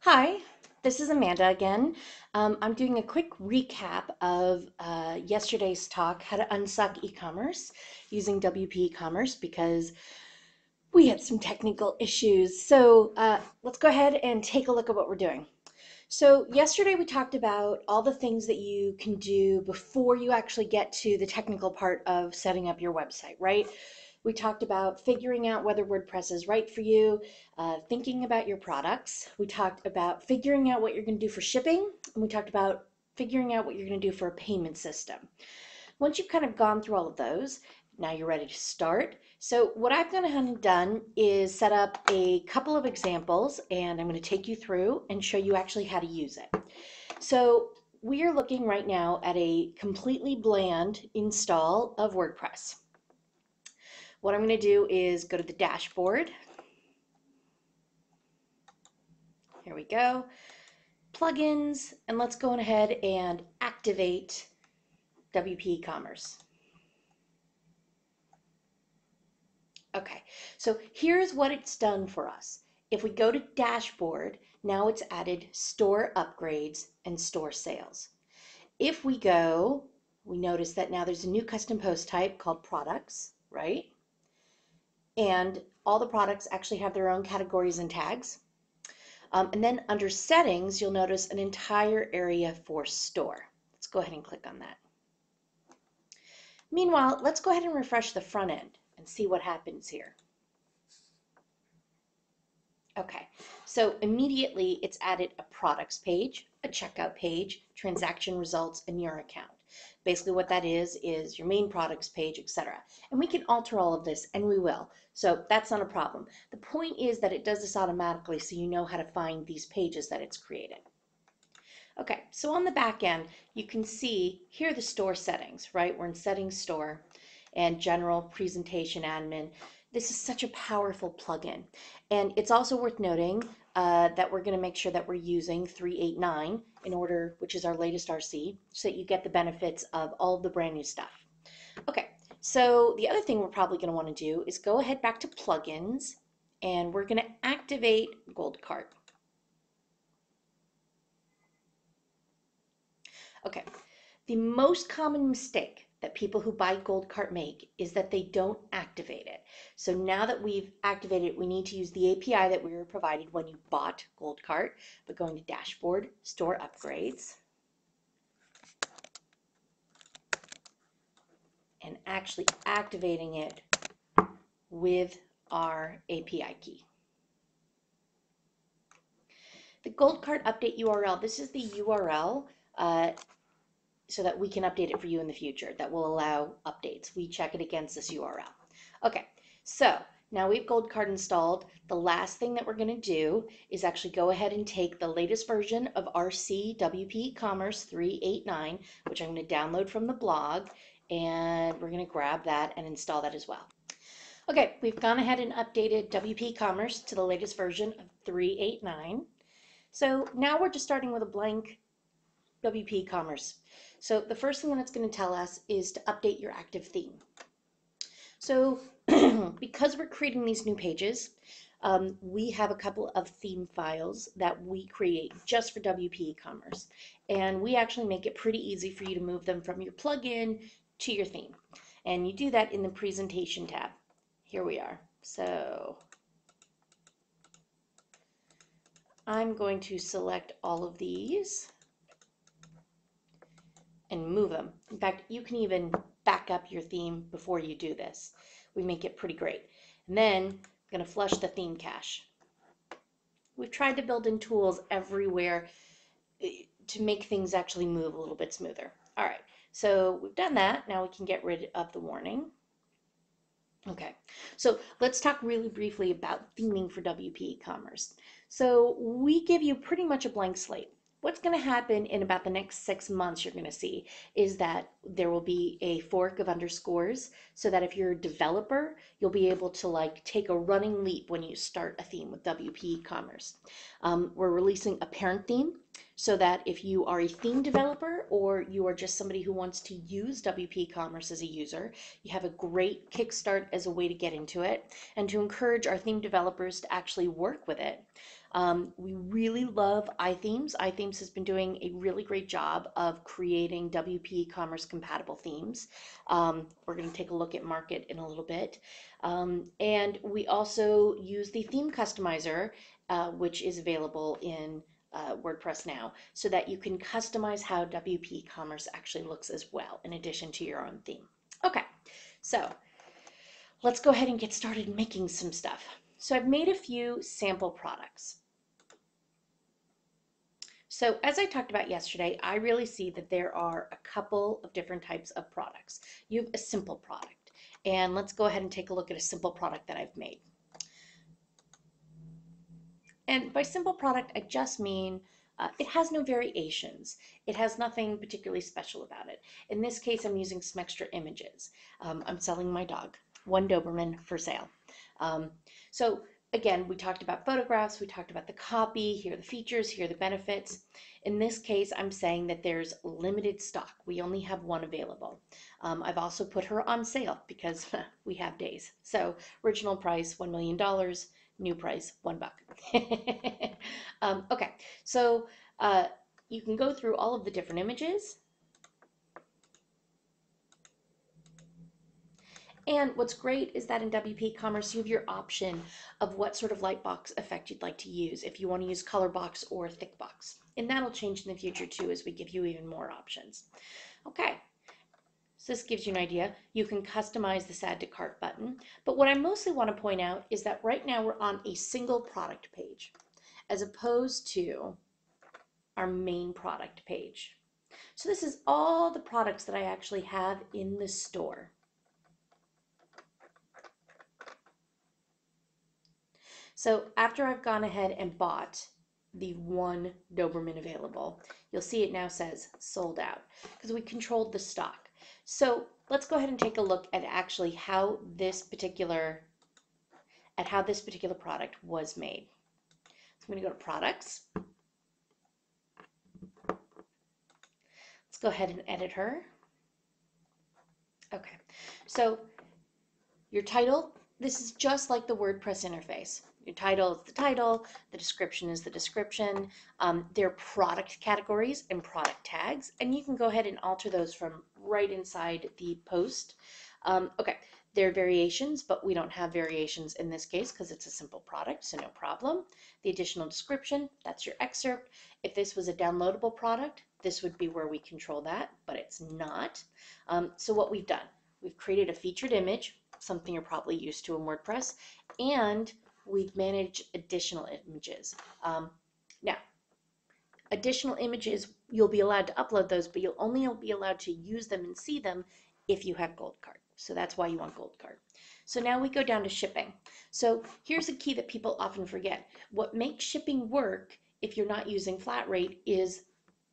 Hi, this is Amanda again. I'm doing a quick recap of yesterday's talk, how to unsuck e-commerce using WP e-commerce because we had some technical issues. So let's go ahead and take a look at what we're doing. So yesterday we talked about all the things that you can do before you actually get to the technical part of setting up your website, right? We talked about figuring out whether WordPress is right for you, thinking about your products. We talked about figuring out what you're going to do for shipping, and we talked about figuring out what you're going to do for a payment system. Once you've kind of gone through all of those, now you're ready to start. So what I've gone ahead and done is set up a couple of examples, and I'm going to take you through and show you actually how to use it. So we are looking right now at a completely bland install of WordPress. What I'm going to do is go to the dashboard. Here we go. Plugins, and let's go ahead and activate WP Commerce. Okay, so here's what it's done for us. If we go to dashboard, now it's added store upgrades and store sales. If we go, we notice that now there's a new custom post type called products, right? And all the products actually have their own categories and tags. And then under settings, you'll notice an entire area for store. Let's go ahead and click on that. Meanwhile, let's go ahead and refresh the front end and see what happens here. Okay, so immediately it's added a products page, a checkout page, transaction results, and your account. Basically what that is your main products page, etc. And we can alter all of this, and we will. So that's not a problem. The point is that it does this automatically so you know how to find these pages that it's created. Okay, so on the back end, you can see here are the store settings, right? We're in settings store and general presentation admin. This is such a powerful plugin. And it's also worth noting that we're going to make sure that we're using 389 in order, which is our latest RC, so that you get the benefits of all of the brand new stuff. Okay, so the other thing we're probably going to want to do is go ahead back to plugins, and we're going to activate Gold Cart. Okay, the most common mistake that people who buy Gold Cart make is that they don't activate it. So now that we've activated it, we need to use the API that we were provided when you bought Gold Cart, but going to Dashboard, Store Upgrades, and actually activating it with our API key. The Gold Cart update URL, this is the URL so that we can update it for you in the future. That will allow updates. We check it against this URL. Okay, so now we've Gold Cart installed. The last thing that we're going to do is actually go ahead and take the latest version of RC WP Commerce 389, which I'm going to download from the blog, and we're going to grab that and install that as well. Okay, we've gone ahead and updated WP Commerce to the latest version of 389. So now we're just starting with a blank WP Commerce. So the first thing that it's going to tell us is to update your active theme. So because we're creating these new pages, we have a couple of theme files that we create just for WP Commerce. And we actually make it pretty easy for you to move them from your plugin to your theme. And you do that in the presentation tab. Here we are. So I'm going to select all of these and move them. In fact, you can even back up your theme before you do this. We make it pretty great. And then I'm going to flush the theme cache. We've tried to build in tools everywhere to make things actually move a little bit smoother. All right, so we've done that. Now we can get rid of the warning. Okay, so let's talk really briefly about theming for WP Commerce. So we give you pretty much a blank slate. What's going to happen in about the next 6 months you're going to see is that there will be a fork of underscores so that if you're a developer, you'll be able to take a running leap when you start a theme with WP Commerce. We're releasing a parent theme so that if you are a theme developer or you are just somebody who wants to use WP Commerce as a user, you have a great kickstart as a way to get into it and to encourage our theme developers to actually work with it. We really love iThemes. iThemes has been doing a really great job of creating WP Commerce compatible themes. We're going to take a look at Market in a little bit. And we also use the theme customizer, which is available in WordPress now, so that you can customize how WP Commerce actually looks as well, in addition to your own theme. Okay, so let's go ahead and get started making some stuff. So I've made a few sample products. So as I talked about yesterday, I really see that there are a couple of different types of products. You have a simple product, and let's go ahead and take a look at a simple product that I've made. And by simple product, I just mean it has no variations. It has nothing particularly special about it. In this case, I'm using some extra images. I'm selling my dog, one Doberman for sale. Um, so again, we talked about photographs, we talked about the copy, here are the features, here are the benefits. In this case, I'm saying that there's limited stock. We only have one available. I've also put her on sale because we have days. So original price, $1 million. New price, $1. Okay, so you can go through all of the different images. And what's great is that in WP Commerce, you have your option of what sort of lightbox effect you'd like to use, if you want to use color box or thick box. And that'll change in the future too as we give you even more options. Okay, so this gives you an idea. You can customize this add to cart button. But what I mostly want to point out is that right now we're on a single product page as opposed to our main product page. So this is all the products that I actually have in the store. So after I've gone ahead and bought the one Doberman available, you'll see it now says sold out because we controlled the stock. So let's go ahead and take a look at actually how this particular product was made. So I'm going to go to products. Let's go ahead and edit her. Okay, so your title, this is just like the WordPress interface. Your title is the title, the description is the description. They're product categories and product tags, and you can go ahead and alter those from right inside the post. Okay, there are variations, but we don't have variations in this case because it's a simple product, so no problem. The additional description, that's your excerpt. If this was a downloadable product, this would be where we control that, but it's not. So what we've done, we've created a featured image, something you're probably used to in WordPress, and we've managed additional images. Now, additional images, you'll be allowed to upload those, but you'll only be allowed to use them and see them if you have Gold Card. So that's why you want Gold Card. So now we go down to shipping. So here's a key that people often forget. What makes shipping work if you're not using flat rate is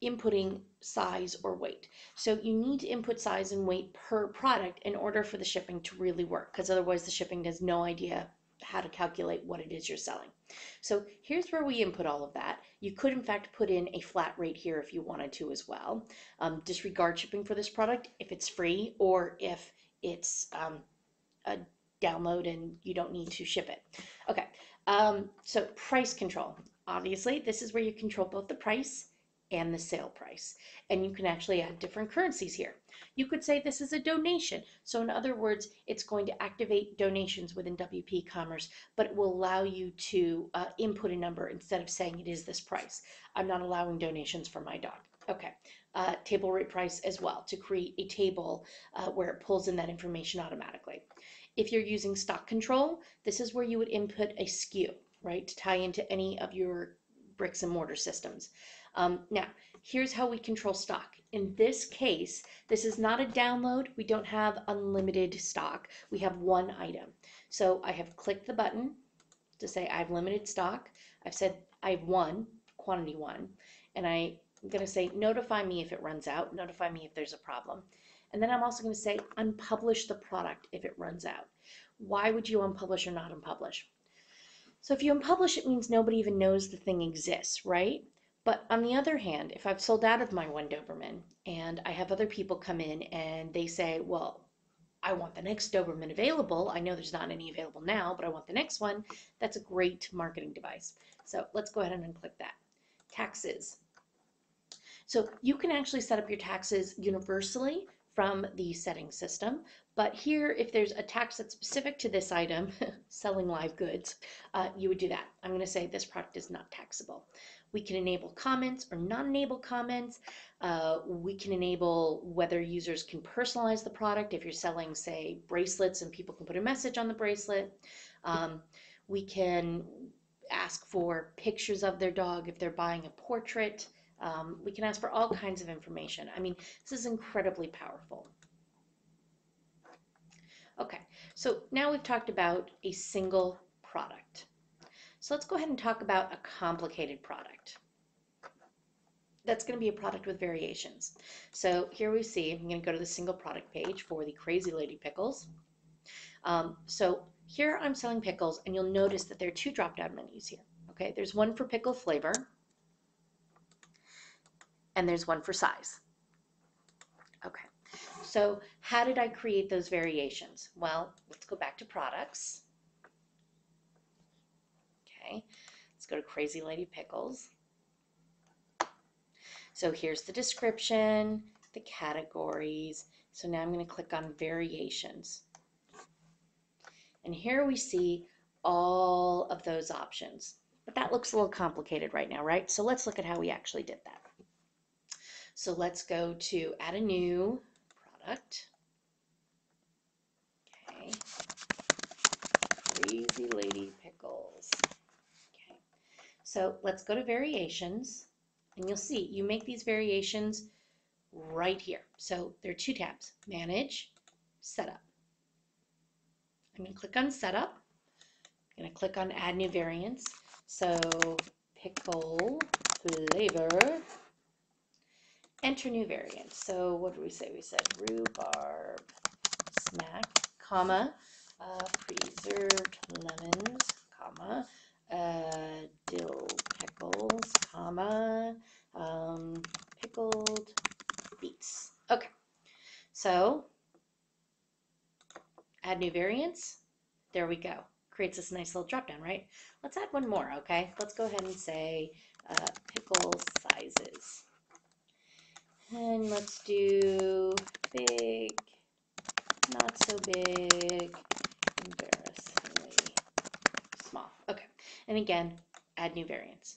inputting size or weight. So you need to input size and weight per product in order for the shipping to really work, because otherwise the shipping has no idea how to calculate what it is you're selling. So here's where we input all of that. You could in fact put in a flat rate here if you wanted to as well. Disregard shipping for this product if it's free or if it's a download and you don't need to ship it. Okay, so price control. Obviously, this is where you control both the price and the sale price. And you can actually add different currencies here. You could say this is a donation. So in other words, it's going to activate donations within WP Commerce, but it will allow you to input a number instead of saying it is this price. I'm not allowing donations for my dog. Okay, table rate price as well to create a table where it pulls in that information automatically. If you're using stock control, this is where you would input a SKU, right, to tie into any of your bricks and mortar systems. Now, here's how we control stock. In this case, this is not a download. We don't have unlimited stock. We have one item. So I have clicked the button to say I have limited stock. I've said I have one, quantity one, and I'm going to say notify me if it runs out, notify me if there's a problem. And then I'm also going to say unpublish the product if it runs out. Why would you unpublish or not unpublish? So if you unpublish, it means nobody even knows the thing exists, right? But on the other hand, if I've sold out of my one Doberman and I have other people come in and they say, well, I want the next Doberman available. I know there's not any available now, but I want the next one. That's a great marketing device. So let's go ahead and unclick that. Taxes. So you can actually set up your taxes universally from the settings system, but here, if there's a tax that's specific to this item, selling live goods, you would do that. I'm going to say this product is not taxable. We can enable comments or not enable comments. We can enable whether users can personalize the product. If you're selling, say, bracelets and people can put a message on the bracelet. We can ask for pictures of their dog if they're buying a portrait. We can ask for all kinds of information. I mean, this is incredibly powerful. Okay, so now we've talked about a single product. So let's go ahead and talk about a complicated product. That's going to be a product with variations. So here we see, I'm going to go to the single product page for the Crazy Lady Pickles. So here I'm selling pickles, and you'll notice that there are two drop-down menus here. Okay, there's one for pickle flavor, and there's one for size. Okay, so how did I create those variations? Well, let's go back to products. Okay, let's go to Crazy Lady Pickles. So here's the description, the categories. So now I'm going to click on variations. And here we see all of those options. But that looks a little complicated right now, right? So let's look at how we actually did that. So let's go to add a new product. Okay. Crazy Lady Pickles. Okay. So let's go to variations, and you'll see you make these variations right here. So there are two tabs, Manage, Setup. I'm going to click on Setup. I'm going to click on Add New Variants. So pickle flavor. Enter new variant. So what did we say? We said rhubarb smack, comma, preserved lemons, comma, dill pickles, comma, pickled beets. Okay, so add new variants. There we go. Creates this nice little drop down, right? Let's add one more, okay? Let's go ahead and say pickle sizes. And let's do big, not so big, embarrassingly small. Okay, and again, add new variants.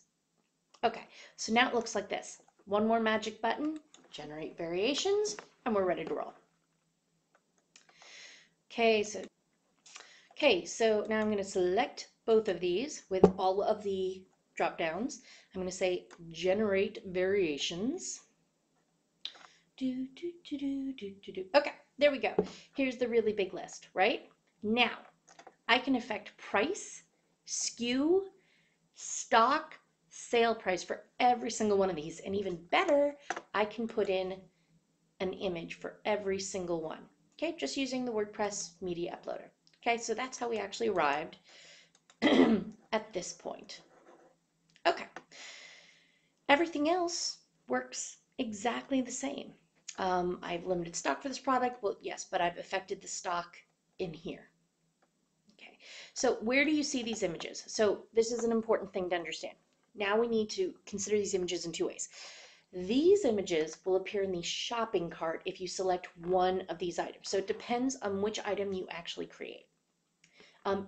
Okay, so now it looks like this. One more magic button, generate variations, and we're ready to roll. Okay, so now I'm going to select both of these with all of the drop downs. I'm going to say generate variations. Okay, there we go. Here's the really big list, right? Now, I can affect price, SKU, stock, sale price for every single one of these. And even better, I can put in an image for every single one. Okay, just using the WordPress media uploader. Okay, so that's how we actually arrived at this point. Okay, everything else works exactly the same. I've limited stock for this product. Well, yes, but I've affected the stock in here. Okay, so where do you see these images? So this is an important thing to understand. Now we need to consider these images in two ways. These images will appear in the shopping cart if you select one of these items. So it depends on which item you actually create.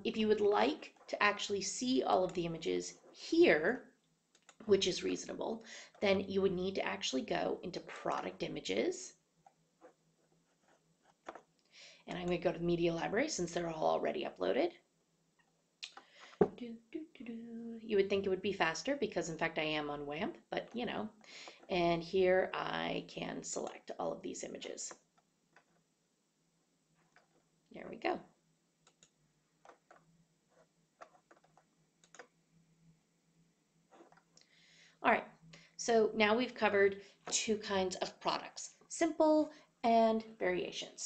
If you would like to actually see all of the images here, which is reasonable, then you would need to actually go into product images. And I'm going to go to the media library since they're all already uploaded. You would think it would be faster because in fact I am on WAMP, but you know. And here I can select all of these images. There we go. All right, so now we've covered two kinds of products, simple and variations.